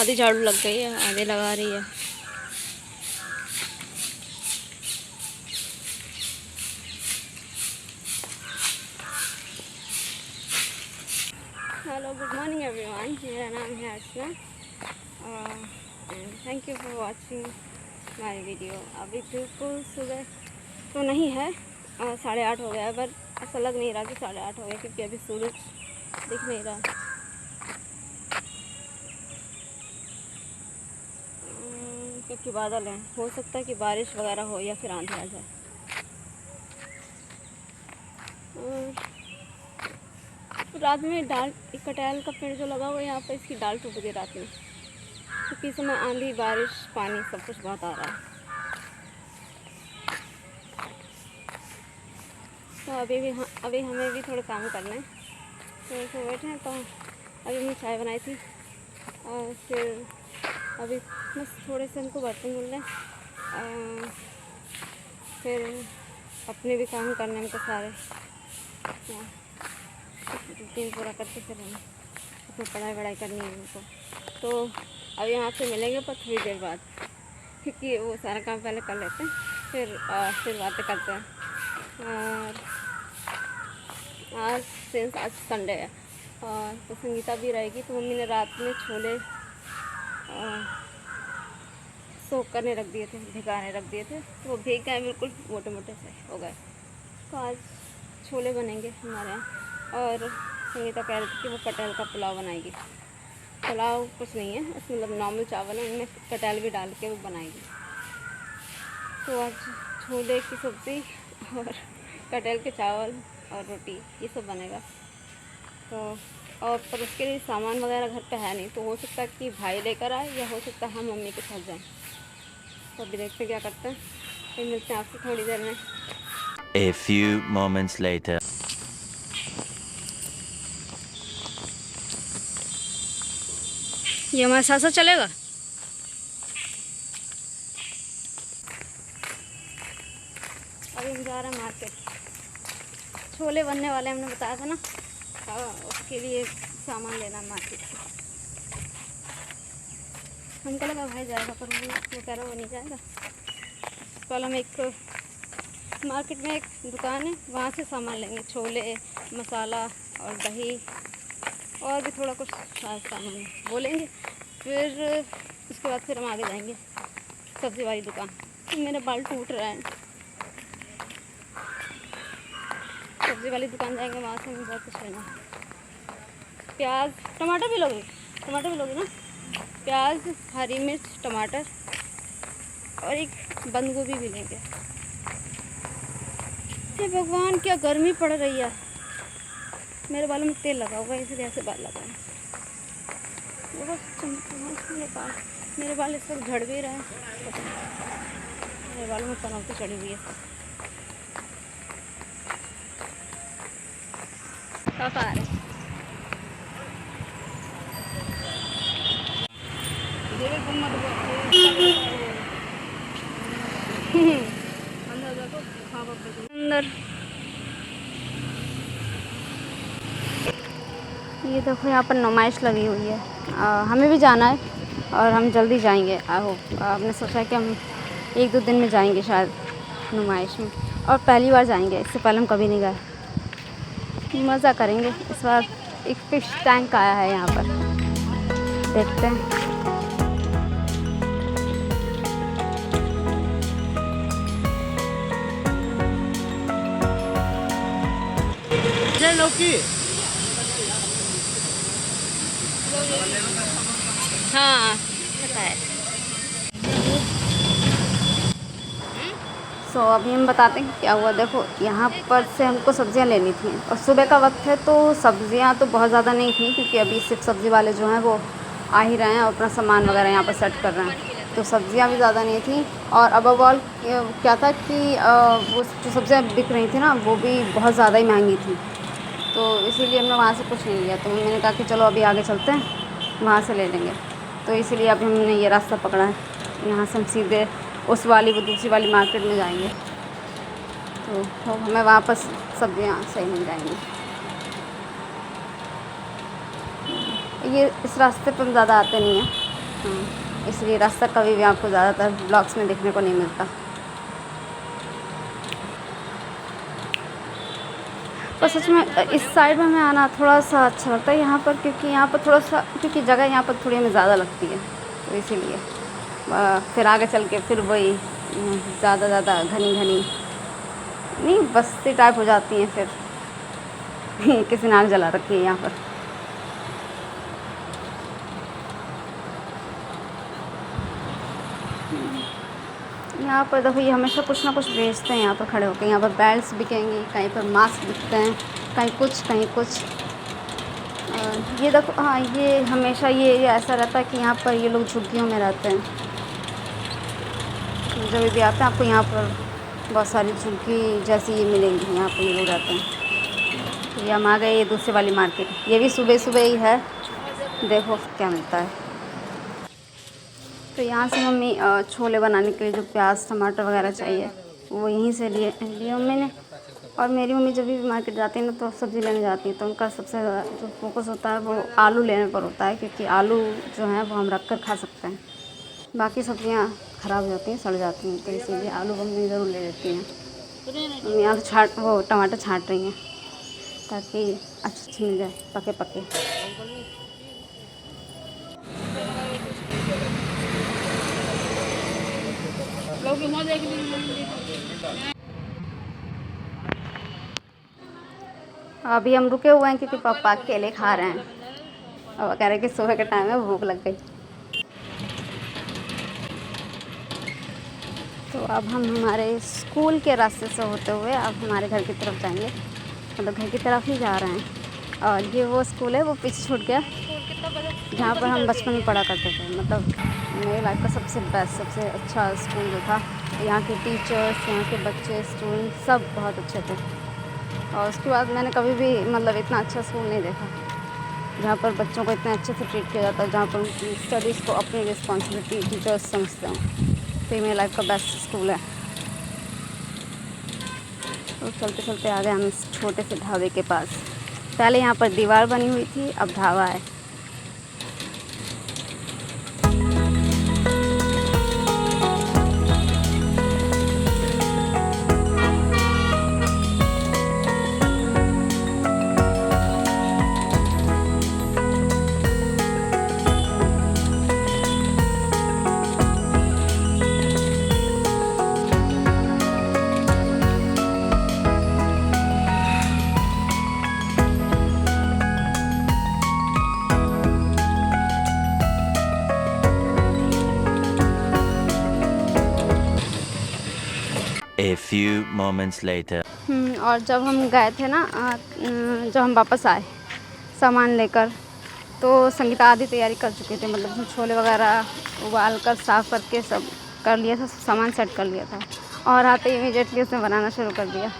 आधी झाड़ू लग गई है, आधे लगा रही है। Hello, good morning everyone. मेरा नाम है Archana and thank you for watching my video. अभी बिल्कुल सुबह तो नहीं है, 8:30 हो गया है, पर ऐसा लग नहीं रहा कि 8:30 हो गया, क्योंकि अभी सूरज दिख नहीं रहा। क्योंकि बादल हैं, हो सकता है कि बारिश वगैरह हो या फिर आंधी आ जाए। और रात में डाल कटहल का पेड़ जो लगा हुआ है यहाँ पर, इसकी डाल टूट गई रात में, क्योंकि इस समय आंधी बारिश पानी सब कुछ बहुत आ रहा है। तो अभी हमें भी थोड़ा काम करना है, तो ऐसे बैठे हैं। तो अभी हमने चाय बनाई थी और फिर अभी बस थोड़े से हमको बर्तन धुल रहे हैं, फिर अपने भी काम करने में तो सारे रूटीन पूरा करके फिर हम अपनी पढ़ाई करनी है उनको। तो अब यहाँ से मिलेंगे पर थोड़ी देर बाद, क्योंकि वो सारा काम पहले कर लेते हैं, फिर बातें करते हैं। और आज संडे है और तो संगीता भी रहेगी, तो मम्मी ने रात में छोले सोख करने रख दिए थे, भिगाने रख दिए थे, तो वो भीग गए, बिल्कुल मोटे मोटे से हो गए। तो आज छोले बनेंगे हमारे यहाँ। और संगीता कह रही थी कि वो कटहल का पुलाव बनाएगी। पुलाव कुछ नहीं है, उसमें मतलब नॉर्मल चावल है, उनमें कटहल भी डाल के वो बनाएगी। तो आज छोले की सब्ज़ी और कटहल के चावल और रोटी ये सब बनेगा। तो और पर उसके लिए सामान वगैरह घर पे है नहीं, तो हो सकता है कि भाई लेकर आए या हो सकता है हम मम्मी के साथ जाएं। तो अभी देखते हैं क्या करते हैं, फिर मिलते हैं आपसे थोड़ी देर में। A few moments later. ये हमारे साथ साथ चलेगा। अभी हम जा रहे हैं मार्केट, छोले बनने वाले हमने बताया था ना, उसके लिए सामान लेना है मार्केट से। हमको लगा भाई जाएगा, पर वो कह रहा वो नहीं जाएगा। कल हम एक मार्केट में एक दुकान है, वहाँ से सामान लेंगे, छोले, मसाला और दही और भी थोड़ा कुछ सामान वो लेंगे। फिर उसके बाद फिर हम आगे जाएंगे सब्ज़ी वाली दुकान। मेरे बाल टूट रहे हैं, सब्ज़ी वाली दुकान जाएंगे, वहाँ से हमें बहुत कुछ लेना है। प्याज, टमाटर भी लोगे ना? प्याज, हरी मिर्च, टमाटर और एक बंद गोभी भी लेंगे। हे भगवान, क्या गर्मी पड़ रही है। मेरे बालों में तेल लगा हुआ है, इसलिए ऐसे बाल लगा है। मेरे बाल इस वक्त झड़ भी रहे हैं, मेरे बालों में पनौती चढ़ी हुई है। पापा आ रहे अंदर। ये देखो यहाँ पर नुमाइश लगी हुई है, हमें भी जाना है और हम जल्दी जाएंगे। आई होप, आपने सोचा है कि हम 1-2 दिन में जाएंगे शायद नुमाइश में, और पहली बार जाएंगे, इससे पहले हम कभी नहीं गए। मज़ा करेंगे इस बार। एक फ़िश टैंक आया है यहाँ पर, देखते हैं। लौकी हाँ पता है। सो अभी हम बताते हैं क्या हुआ। देखो, यहाँ पर से हमको सब्ज़ियाँ लेनी थी और सुबह का वक्त है, तो सब्ज़ियाँ तो बहुत ज़्यादा नहीं थी, क्योंकि अभी सिर्फ सब्ज़ी वाले जो हैं वो आ ही रहे हैं और अपना सामान वगैरह यहाँ पर सेट कर रहे हैं। तो सब्ज़ियाँ भी ज़्यादा नहीं थी, और अबव ऑल क्या था कि वो जो सब्ज़ियाँ बिक रही थी ना, वो भी बहुत ज़्यादा ही महंगी थी। तो इसीलिए हमने वहाँ से कुछ नहीं लिया। तो मैंने कहा कि चलो अभी आगे चलते हैं, वहाँ से ले लेंगे। तो इसीलिए अभी हमने ये रास्ता पकड़ा है, यहाँ से हम सीधे उस वाली वो दूसरी वाली मार्केट में जाएंगे, तो हमें वापस सब्ज़ियाँ सही मिल जाएंगी। ये इस रास्ते पर ज़्यादा आते नहीं हैं, हाँ, इसलिए रास्ता कभी भी आपको ज़्यादातर ब्लॉग्स में देखने को नहीं मिलता। पर सच में इस साइड में हमें आना थोड़ा सा अच्छा लगता है यहाँ पर, क्योंकि यहाँ पर थोड़ा सा, क्योंकि जगह यहाँ पर थोड़ी हमें ज़्यादा लगती है, तो इसीलिए फिर आगे चल के फिर वही ज़्यादा घनी नहीं बस्ती टाइप हो जाती हैं फिर। किसी ने आग जला रखी है यहाँ पर। यहाँ पर देखो ये हमेशा कुछ ना कुछ बेचते हैं यहाँ पर खड़े होकर। यहाँ पर बेल्ट्स बिकेंगी, कहीं पर मास्क बिकते हैं, कहीं कुछ। ये देखो, हाँ ये हमेशा ये ऐसा रहता है कि यहाँ पर ये लोग झुग्गियों में रहते हैं। जब भी आते हैं आपको यहाँ पर बहुत सारी झुग्गी जैसी ये मिलेंगी, यहाँ पर ये लोग रहते हैं। तो ये हम आ गए ये दूसरी वाली मार्केट, ये भी सुबह ही है। देखो क्या मिलता है। तो यहाँ से मम्मी छोले बनाने के लिए जो प्याज टमाटर वगैरह चाहिए वो यहीं से लिए मम्मी ने। और मेरी मम्मी जब भी मार्केट जाती है ना तो सब्ज़ी लेने जाती है, तो उनका सबसे ज़्यादा जो फोकस होता है वो आलू लेने पर होता है, क्योंकि आलू जो है वो हम रख कर खा सकते हैं। बाकी सब्ज़ियाँ ख़राब हो जाती हैं, सड़ जाती हैं, तो इसीलिए आलू मम्मी ज़रूर ले लेती हैं। मम्मी आलू टमाटर छाँट रही हैं ताकि अच्छी मिल जाए, पके। अभी हम रुके हुए हैं क्योंकि पापा अकेले खा रहे हैं। अब कह रहे कि सुबह के टाइम में भूख लग गई। तो अब हम हमारे स्कूल के रास्ते से होते हुए अब हमारे घर की तरफ जाएंगे, मतलब घर की तरफ ही जा रहे हैं। और ये वो स्कूल है, वो पीछे छूट गया, जहाँ पर हम बचपन में पढ़ा करते थे। मतलब मेरी लाइफ का सबसे बेस्ट, सबसे अच्छा स्कूल जो था। यहाँ के टीचर्स, यहाँ के बच्चे, स्टूडेंट सब बहुत अच्छे थे। और उसके बाद मैंने कभी भी मतलब इतना अच्छा स्कूल नहीं देखा जहाँ पर बच्चों को इतने अच्छे से ट्रीट किया जाता है, जहाँ पर उनकी स्टडीज़ को अपनी रिस्पॉन्सिबिलिटी टीचर्स समझते हैं। तो ये मेरी लाइफ का बेस्ट स्कूल है। तो चलते आ गए हम इस छोटे से ढाबे के पास। पहले यहाँ पर दीवार बनी हुई थी, अब ढाबा है। A few moments later. और जब हम गए थे ना, जब हम वापस आए सामान लेकर, तो संगीता आधी तैयारी कर चुकी थी। मतलब उसने छोले वगैरह उबाल कर साफ़ करके सब कर लिया था, सामान सेट कर लिया था। और आते ही इमीडिएटली उसने बनाना शुरू कर दिया।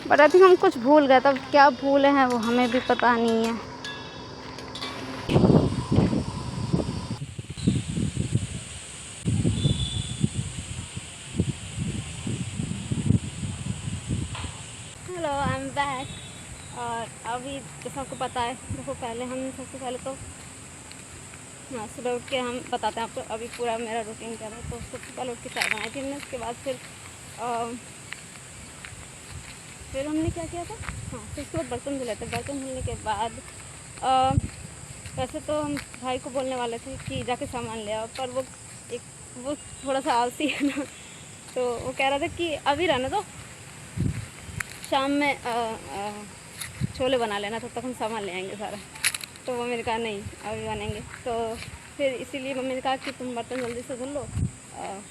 बट आई थिंक हम कुछ भूल गए, तब क्या भूले हैं वो हमें भी पता नहीं है। Hello, I am back. और अभी जैसा आपको पता है, देखो पहले हम सबसे पहले तो हाँ सुबह उठ के हम बताते हैं आपको अभी पूरा मेरा रूटीन क्या रहा। तो सबसे पहले उठ के चाय बनाई थी हमने, उसके बाद फिर हमने क्या किया था, हाँ फिर उसके बाद बर्तन धुले थे। बर्तन धुलने के बाद वैसे तो हम भाई को बोलने वाले थे कि जाके सामान ले आओ, पर वो थोड़ा सा आलसी है ना, तो वो कह रहा था कि अभी रहने दो, शाम में छोले बना लेना, तब तक हम सामान ले आएंगे सारा। तो वो मैंने कहा नहीं अभी बनेंगे। तो फिर इसीलिए मम्मी ने कहा कि तुम बर्तन जल्दी से धुल लो,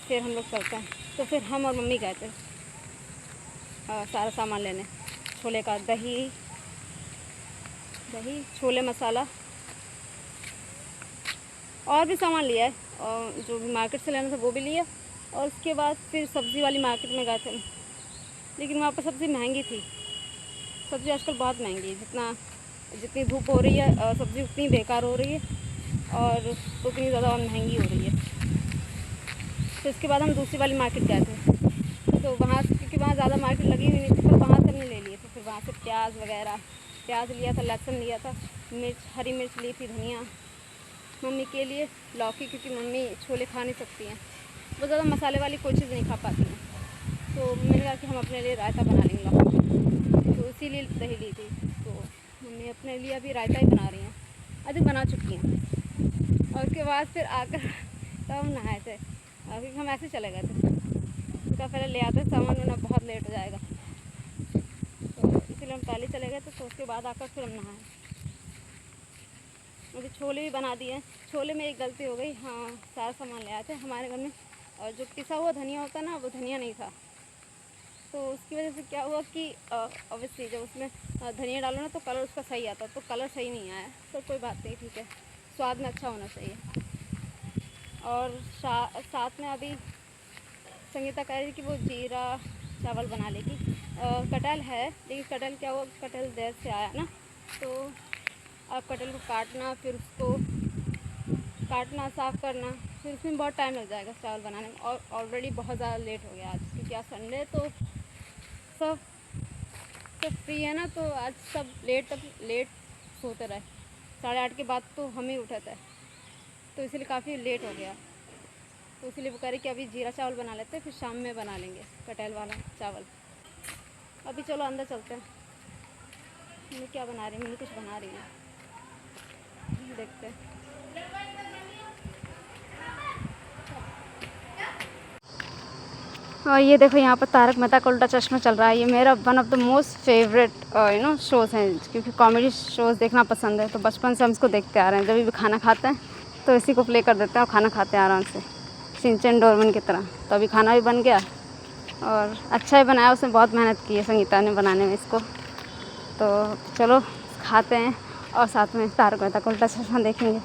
फिर हम लोग चलते हैं। तो फिर हम और मम्मी गए थे सारा सामान लेने, छोले का दही छोले मसाला और भी सामान लिया है, और जो भी मार्केट से लेना था वो भी लिया। और उसके बाद फिर सब्ज़ी वाली मार्केट में गए थे, लेकिन वहाँ पर सब्ज़ी महंगी थी। सब्ज़ी आजकल बहुत महंगी है, जितनी धूप हो रही है सब्ज़ी उतनी बेकार हो रही है और उतनी ज़्यादा और महंगी हो रही है। तो इसके बाद हम दूसरी वाली मार्केट गए थे, तो वहाँ क्योंकि वहाँ ज़्यादा मार्केट लगी हुई नहीं थी, तो वहाँ से हमने ले लिए थे। फिर वहाँ से प्याज लिया था, लहसुन लिया था, हरी मिर्च ली थी, धनिया, मम्मी के लिए लौकी, क्योंकि मम्मी छोले खा नहीं सकती हैं, वो ज़्यादा मसाले वाली कोई चीज़ नहीं खा पाती हैं। तो मैंने कहा कि हम अपने लिए रायता बना लेंगे लौकी, तो इसीलिए दही ली थी। तो मम्मी अपने लिए अभी रायता ही बना रही हैं, अधिक बना चुकी हैं। और उसके बाद फिर आकर तब हम नहाए थे, क्योंकि हम ऐसे चले गए थे। उनका पहले ले आते सामान, वरना बहुत लेट हो जाएगा, तो इसलिए हम पहले चले गए थे। तो उसके बाद आकर फिर हम नहाए। मुझे छोले भी बना दिए। छोले में एक गलती हो गई, हाँ सारा सामान ले आए थे हमारे घर में, और जो पिसा हुआ धनिया होता ना, वो धनिया नहीं था। तो उसकी वजह से क्या हुआ कि ऑब्वियसली जब उसमें धनिया डालो ना तो कलर उसका सही आता, तो कलर सही नहीं आया। तो कोई बात नहीं, ठीक है, स्वाद में अच्छा होना चाहिए। और साथ में अभी संगीता कह रही कि वो जीरा चावल बना लेगी। कटहल है, लेकिन कटहल क्या हुआ, कटहल देर से आया ना, तो अब कटहल को काटना, फिर उसको काटना, साफ़ करना, फिर उसमें बहुत टाइम लग जाएगा चावल बनाने में। और ऑलरेडी बहुत ज़्यादा लेट हो गया आज, क्योंकि आज संडे, तो सब फ्री है ना, तो आज सब लेट सोते रहे। 8:30 के बाद तो हम ही उठे थे, तो इसलिए काफ़ी लेट हो गया। तो इसलिए वो कह रही कि अभी जीरा चावल बना लेते हैं, फिर शाम में बना लेंगे कटहल वाला चावल। अभी चलो अंदर चलते हैं। मम्मी क्या बना रही है, मम्मी कुछ बना रही है, देखते हैं। और ये देखो यहाँ पर तारक मेहता का उल्टा चश्मा चल रहा है। ये मेरा one of the most favourite shows हैं, क्योंकि कॉमेडी शोज़ देखना पसंद है। तो बचपन से हम इसको देखते आ रहे हैं, जब भी खाना खाते हैं तो इसी को प्ले कर देते हैं और खाना खाते हैं आराम से, सिंचन डोरेमोन की तरह। तो अभी खाना भी बन गया और अच्छा ही बनाया, उसने बहुत मेहनत की है संगीता ने बनाने में इसको। तो चलो खाते हैं और साथ में तारक मेहता का उल्टा चश्मा देखेंगे।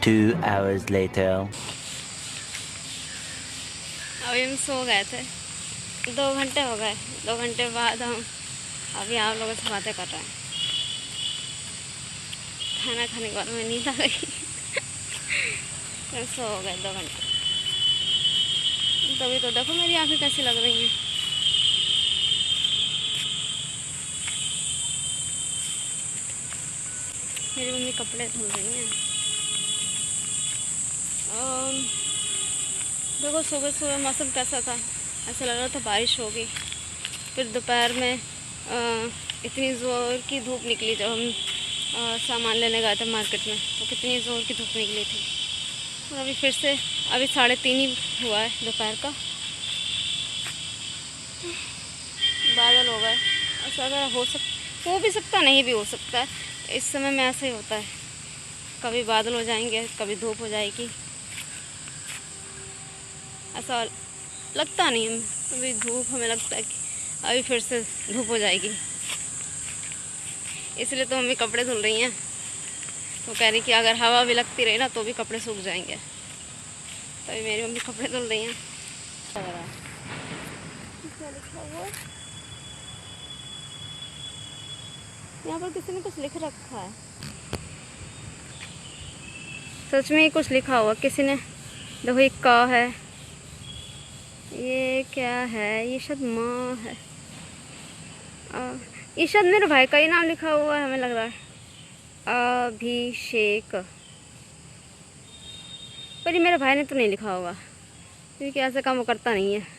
2 hours later. अभी हम सो गए थे, 2 घंटे हो गए। 2 घंटे बाद हम अभी आप लोगों से बातें कर रहे हैं। खाना खाने के बाद हमें नींद आ गई। सो हो गए 2 घंटे। तभी तो देखो मेरी आँखें कैसी लग रही हैं। मेरी मम्मी कपड़े धुल रही हैं। देखो सुबह सुबह मौसम कैसा था, ऐसा लग रहा था बारिश होगी। फिर दोपहर में इतनी ज़ोर की धूप निकली, जब हम सामान लेने गए थे मार्केट में, तो कितनी ज़ोर की धूप निकली थी। और अभी फिर से अभी 3:30 ही हुआ है दोपहर का, बादल हो गए। ऐसा अगर हो भी सकता, नहीं भी हो सकता है। इस समय में ऐसा ही होता है, कभी बादल हो जाएंगे, कभी धूप हो जाएगी। ऐसा लगता नहीं है, अभी धूप, हमें लगता है कि अभी फिर से धूप हो जाएगी। इसलिए तो मम्मी कपड़े धुल रही हैं। तो कह रही कि अगर हवा भी लगती रही ना तो भी कपड़े सूख जाएंगे। तभी मेरी मम्मी कपड़े धुल रही हैं। क्या लिखा हुआ यहाँ पर, किसी ने कुछ लिख रखा है, सच में ही कुछ लिखा हुआ किसी ने। देखो ये का है, ये क्या है, ये शायद माँ है। ये शायद मेरे भाई का ही नाम लिखा हुआ है, हमें लग रहा है अभिषेक। पर ये मेरे भाई ने तो नहीं लिखा होगा, क्योंकि ऐसा काम वो करता नहीं है।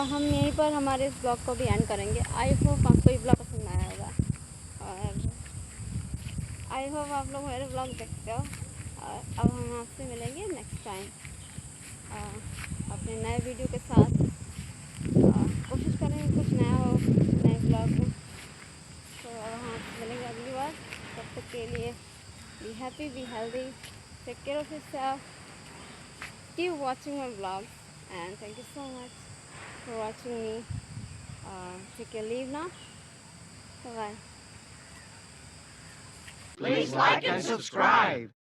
हम यहीं पर हमारे इस ब्लॉग को भी एंड करेंगे। आई होप आपको ये ब्लॉग पसंद आया होगा, और आई होप आप लोग मेरे ब्लॉग देखते हो। और अब हम आपसे मिलेंगे नेक्स्ट टाइम अपने नए वीडियो के साथ। कोशिश करेंगे कुछ नया हो नए ब्लॉग में। तो अब हम आपसे मिलेंगे अगली बार। तब तक के लिए be happy, be healthy, take care of yourself, keep watching my blog, and thank you so much for watching me. Take your leave now. Bye bye. Please like and subscribe.